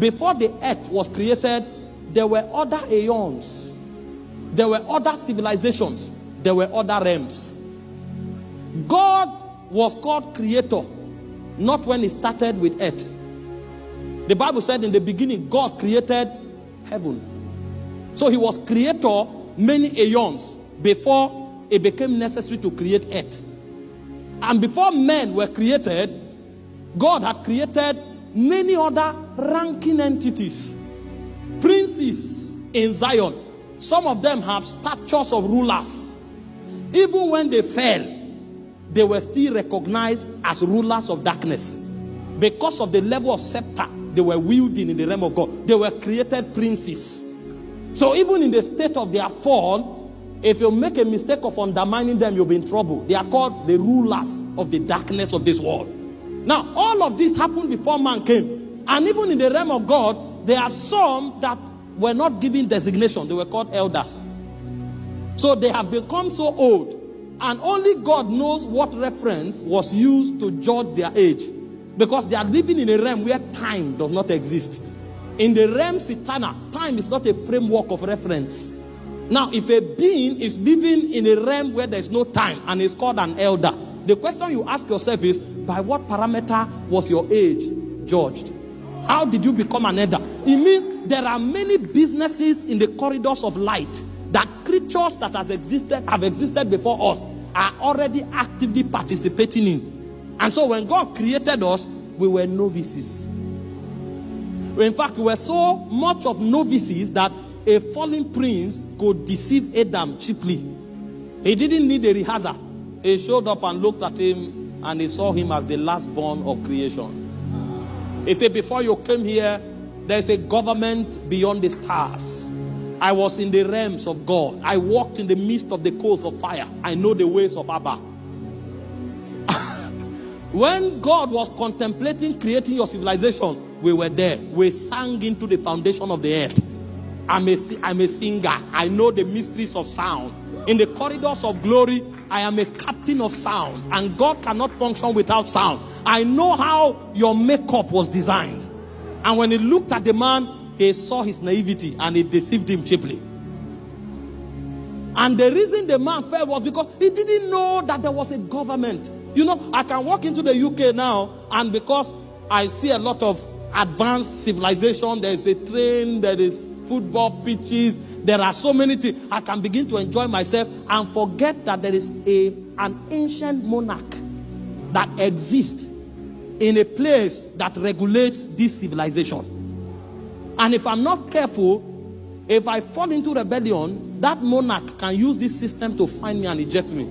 Before the earth was created, there were other aeons. There were other civilizations. There were other realms. God was called creator, not when he started with earth. The Bible said in the beginning, God created heaven. So he was creator many aeons before it became necessary to create earth. And before men were created, God had created many other ranking entities. Princes in Zion. Some of them have statues of rulers. Even when they fell, they were still recognized as rulers of darkness. Because of the level of scepter they were wielding in the realm of God. They were created princes. So even in the state of their fall, if you make a mistake of undermining them, you'll be in trouble. They are called the rulers of the darkness of this world. Now, all of this happened before man came. And even in the realm of God, there are some that were not given designation. They were called elders. So they have become so old. And only God knows what reference was used to judge their age. Because they are living in a realm where time does not exist. In the realms eternal, time is not a framework of reference. Now, if a being is living in a realm where there is no time and is called an elder, the question you ask yourself is, by what parameter was your age judged? How did you become an elder? It means there are many businesses in the corridors of light that creatures that have existed before us are already actively participating in. And so when God created us, we were novices. In fact, we were so much of novices that a fallen prince could deceive Adam cheaply. He didn't need a rehearsal. He showed up and looked at him and he saw him as the last born of creation. He said, before you came here, there's a government beyond the stars. I was in the realms of God. I walked in the midst of the coals of fire. I know the ways of Abba. When God was contemplating creating your civilization, we were there. We sang into the foundation of the earth. I'm a singer. I know the mysteries of sound. In the corridors of glory, I am a captain of sound. And God cannot function without sound. I know how your makeup was designed. And when he looked at the man, he saw his naivety and it deceived him cheaply. And the reason the man fell was because he didn't know that there was a government. You know, I can walk into the UK now, and because I see a lot of advanced civilization, there is a train, there is football pitches, there are so many things, I can begin to enjoy myself and forget that there is an ancient monarch that exists in a place that regulates this civilization. And if I'm not careful, if I fall into rebellion, that monarch can use this system to find me and eject me.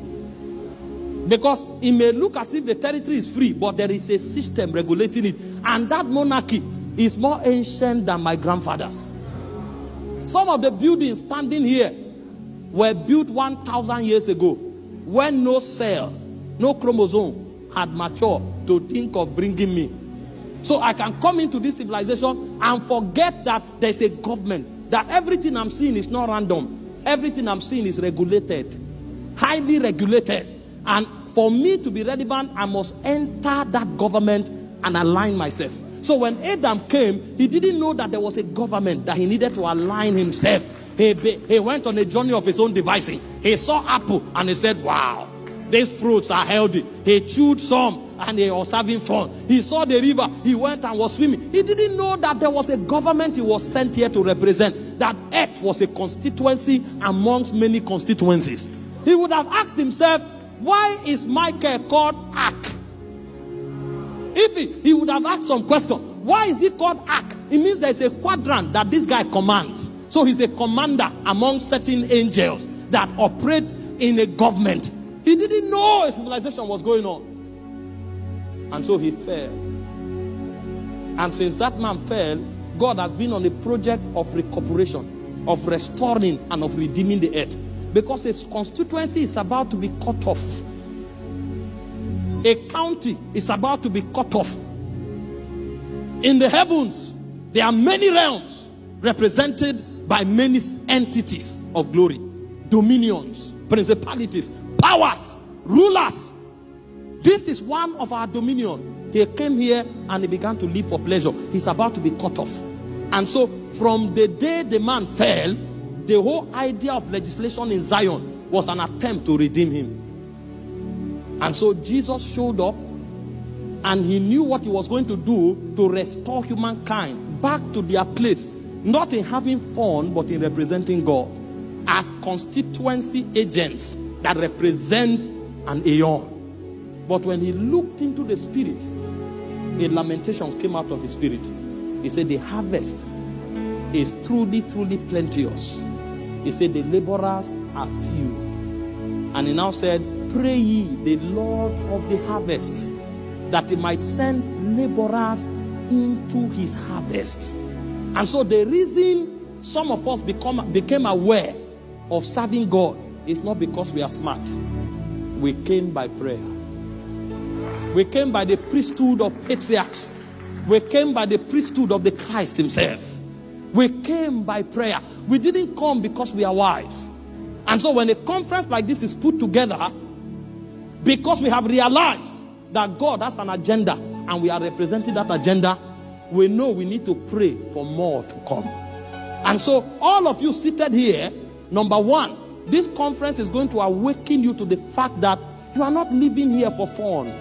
Because it may look as if the territory is free, but there is a system regulating it. And that monarchy is more ancient than my grandfather's. Some of the buildings standing here were built 1,000 years ago, when no cell, no chromosome had matured to think of bringing me. So I can come into this civilization and forget that there's a government, that everything I'm seeing is not random. Everything I'm seeing is regulated, highly regulated. And for me to be relevant, I must enter that government and align myself. So when Adam came, he didn't know that there was a government, that he needed to align himself. He went on a journey of his own devising. He saw apple and he said, wow, these fruits are healthy. He chewed some and he was having fun. He saw the river. He went and was swimming. He didn't know that there was a government he was sent here to represent. That earth was a constituency amongst many constituencies. He would have asked himself, why is Michael called Ark? If he would have asked some question, why is he called Ark? It means there's a quadrant that this guy commands. So he's a commander among certain angels that operate in a government. He didn't know a civilization was going on. And so he fell. And since that man fell, God has been on a project of recuperation, of restoring and of redeeming the earth. Because his constituency is about to be cut off. A county is about to be cut off. In the heavens, there are many realms represented by many entities of glory. Dominions, principalities, powers, rulers. This is one of our dominion. He came here and he began to live for pleasure. He's about to be cut off. And so from the day the man fell, the whole idea of legislation in Zion was an attempt to redeem him. And so Jesus showed up, and he knew what he was going to do to restore humankind back to their place, not in having fun, but in representing God as constituency agents that represents an aeon. But when he looked into the spirit, a lamentation came out of his spirit. He said, the harvest is truly, truly plenteous. He said, the laborers are few. And he now said, pray ye the Lord of the harvest, that he might send laborers into his harvest. And so the reason some of us became aware of serving God is not because we are smart. We came by prayer. We came by the priesthood of patriarchs. We came by the priesthood of the Christ himself. We came by prayer. We didn't come because we are wise. And so when a conference like this is put together, because we have realized that God has an agenda and we are representing that agenda, we know we need to pray for more to come. And so all of you seated here, number one, this conference is going to awaken you to the fact that you are not living here for fun.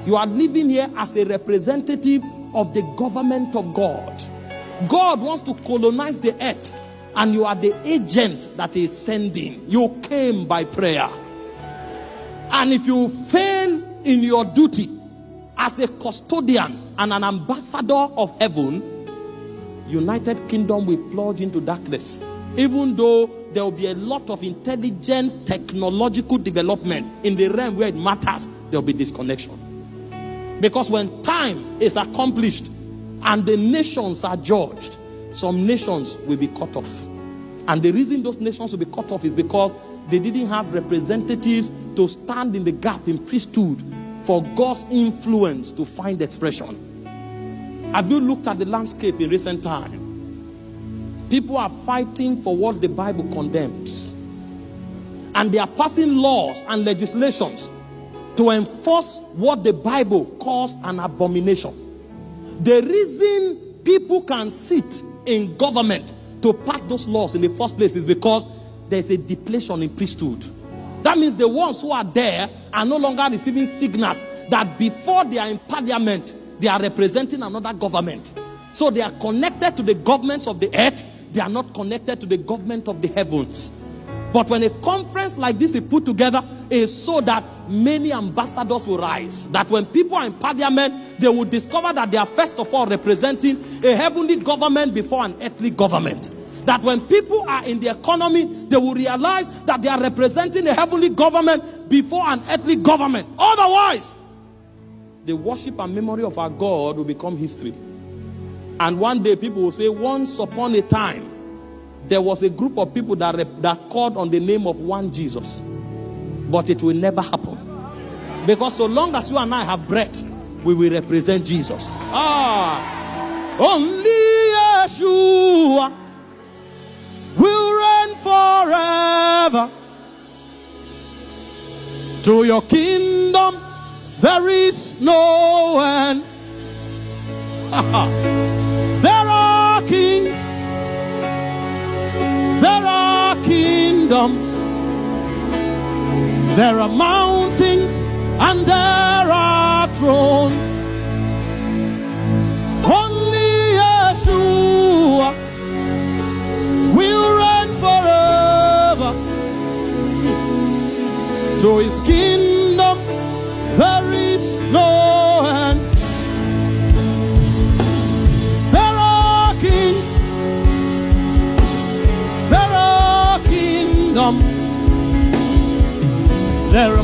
You are living here as a representative of the government of God. God wants to colonize the earth, and you are the agent that he is sending. You came by prayer. And if you fail in your duty as a custodian and an ambassador of heaven, United Kingdom will plunge into darkness. Even though there will be a lot of intelligent technological development in the realm where it matters, there will be disconnection. Because when time is accomplished and the nations are judged, some nations will be cut off. And the reason those nations will be cut off is because they didn't have representatives to stand in the gap in priesthood for God's influence to find expression. Have you looked at the landscape in recent time? People are fighting for what the Bible condemns. And they are passing laws and legislations to enforce what the Bible calls an abomination. The reason people can sit in government to pass those laws in the first place is because there's a depletion in priesthood. That means the ones who are there are no longer receiving signals that before they are in parliament, they are representing another government. So they are connected to the governments of the earth. They are not connected to the government of the heavens. But when a conference like this is put together, is so that many ambassadors will rise. That when people are in parliament, they will discover that they are first of all representing a heavenly government before an earthly government. That when people are in the economy, they will realize that they are representing a heavenly government before an earthly government. Otherwise, the worship and memory of our God will become history. And one day people will say, once upon a time, there was a group of people that called on the name of one Jesus. But it will never happen. Because so long as you and I have breath, we will represent Jesus. Only Yeshua will reign forever. To your kingdom there is no end. There are kings, there are kingdoms, there are mountains, and there are thrones. Only Yeshua will reign forever. To his kingdom there is no end. There are kings, there are kingdoms, there are